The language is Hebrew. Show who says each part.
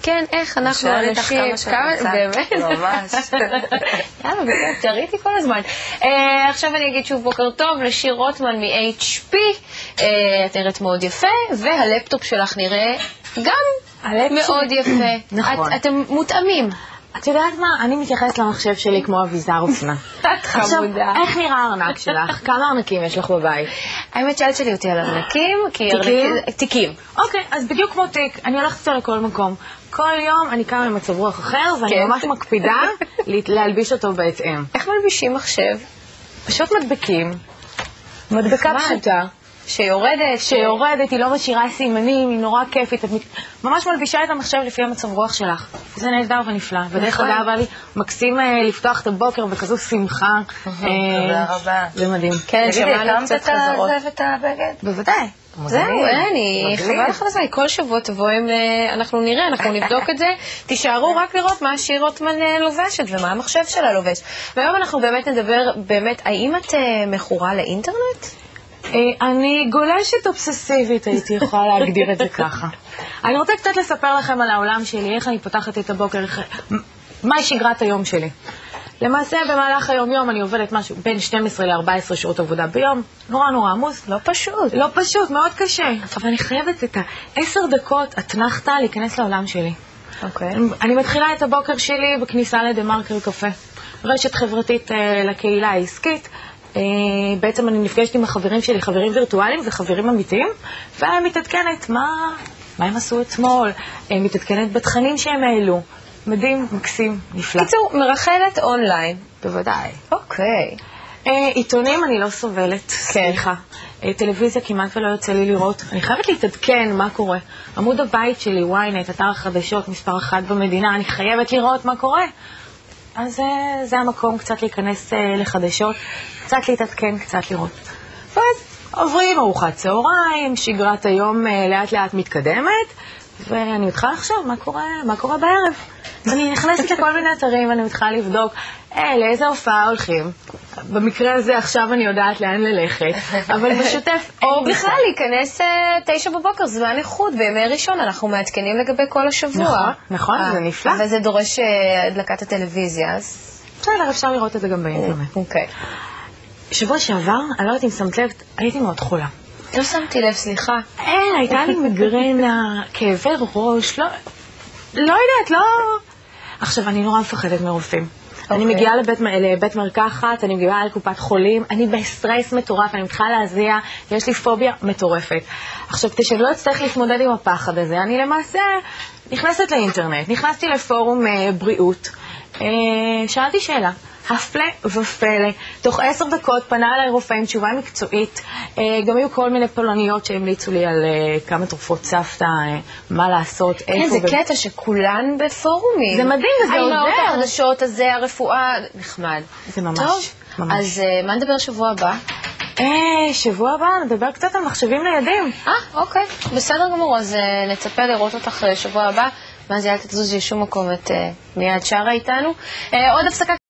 Speaker 1: לעדכן איך אנחנו אנשים, באמת,
Speaker 2: ממש.
Speaker 1: יאללה, באמת, תראיתי כל הזמן. עכשיו אני אגיד שוב בוקר טוב לשיר רוטמן מ-HP, את נראית מאוד יפה, והלפטופ שלך נראה גם מאוד יפה.
Speaker 2: נכון.
Speaker 1: אתם מותאמים.
Speaker 2: את יודעת מה? אני מתייחסת למחשב שלי כמו אביזר אופנה.
Speaker 1: את חמודה.
Speaker 2: איך נראה הארנק שלך? כמה ארנקים יש לך בבית?
Speaker 1: האמת שאלתי אותי על ארנקים, תיקים.
Speaker 2: אוקיי, אז בדיוק כמו תיק, אני הולכת אותו לכל מקום. כל יום אני קמה עם מצב רוח אחר, ואני ממש מקפידה להלביש אותו בהתאם.
Speaker 1: איך מלבישים מחשב?
Speaker 2: פשוט מדבקים. מדבקה פשוטה. שיורדת, היא לא משאירה סימנים, היא נורא כיפית, את ממש מלבישה את המחשב לפי המצב רוח שלך. זה נהדר ונפלא. ודרך אגב, היה לי מקסים לפתוח את הבוקר בכזו שמחה.
Speaker 1: תודה רבה.
Speaker 2: זה מדהים.
Speaker 1: כן, שמענו קצת חזרות.
Speaker 2: הקמת את הבגד? בוודאי.
Speaker 1: זהו, אני חבל לך לזה, כל שבוע תבוא עם, אנחנו נראה, אנחנו נבדוק את זה, תישארו רק לראות מה השיר רוטמן לובשת ומה המחשב שלה לובש. והיום אנחנו באמת נדבר, האם את מכורה לאינטרנט?
Speaker 2: אני גולשת אובססיבית, הייתי יכולה להגדיר את זה ככה. אני רוצה קצת לספר לכם על העולם שלי, איך אני פותחת את הבוקר, מהי שגרת היום שלי. למעשה, במהלך היום-יום אני עובדת משהו בין 12 ל-14 שעות עבודה ביום, נורא עמוס.
Speaker 1: לא פשוט.
Speaker 2: לא פשוט, מאוד קשה. אבל אני חייבת את 10 דקות אתנחתה להיכנס לעולם שלי.
Speaker 1: אוקיי.
Speaker 2: אני מתחילה את הבוקר שלי בכניסה לדה-מרקר קפה, רשת חברתית לקהילה העסקית. בעצם אני נפגשת עם החברים שלי, חברים וירטואליים וחברים אמיתיים, ומתעדכנת מה הם עשו אתמול, מתעדכנת בתכנים שהם העלו. מדהים, מקסים, נפלא.
Speaker 1: קיצור, מרחלת אונליין.
Speaker 2: בוודאי.
Speaker 1: אוקיי.
Speaker 2: עיתונים אני לא סובלת, סליחה. טלוויזיה כמעט ולא יוצא לי לראות. אני חייבת להתעדכן מה קורה. עמוד הבית שלי, ynet, אתר החדשות, מספר 1 במדינה, אני חייבת לראות מה קורה. אז זה המקום קצת להיכנס לחדשות, קצת להתעדכן, קצת לראות. ואז עוברים ארוחת צהריים, שגרת היום לאט לאט מתקדמת, ואני מתחילה לחשוב מה קורה בערב. אני נכנסת לכל מיני אתרים, אני מתחילה לבדוק לאיזה הופעה הולכים. במקרה הזה עכשיו אני יודעת לאן ללכת, אבל בשוטף
Speaker 1: או בכלל להיכנס 9 בבוקר, זמן איכות, בימי ראשון אנחנו מעדכנים לגבי כל השבוע.
Speaker 2: נכון, זה נפלא.
Speaker 1: וזה דורש הדלקת הטלוויזיה, אז...
Speaker 2: בסדר, אפשר לראות את זה גם באינטרנט.
Speaker 1: אוקיי.
Speaker 2: שבוע שעבר, אני לא יודעת אם שמת לב, הייתי מאוד חולה.
Speaker 1: לא שמתי לב, סליחה.
Speaker 2: הייתה לי מיגרנה, כאבי ראש, לא יודעת, לא... עכשיו, אני נורא מפחדת מרופאים. אני מגיעה לבית מרקחת, אני מגיעה לקופת חולים, אני בסטרס מטורף, אני מתחילה להזיע, יש לי פוביה מטורפת. עכשיו, כדי שאני לא אצטרך להתמודד עם הפחד הזה, אני למעשה נכנסת לאינטרנט, נכנסתי לפורום בריאות, שאלתי שאלה, הפלא ופלא, תוך 10 דקות פנה אליי רופא עם תשובה מקצועית, גם היו כל מיני פולניות שהמליצו לי על כמה תרופות סבתא, מה לעשות, איפה.
Speaker 1: זה קטע שכולן בפורומים.
Speaker 2: זה מדהים, זה עוזר.
Speaker 1: האימהות החדשות הזה, הרפואה, נחמד.
Speaker 2: זה ממש.
Speaker 1: טוב, אז מה נדבר שבוע הבא?
Speaker 2: שבוע הבא נדבר קצת על מחשבים ניידים.
Speaker 1: אוקיי, בסדר גמור, אז נצפה לראות אותך שבוע הבא. מה זה, אל תזוזי לשום מקום, את מיד שרה איתנו. עוד הפסקה.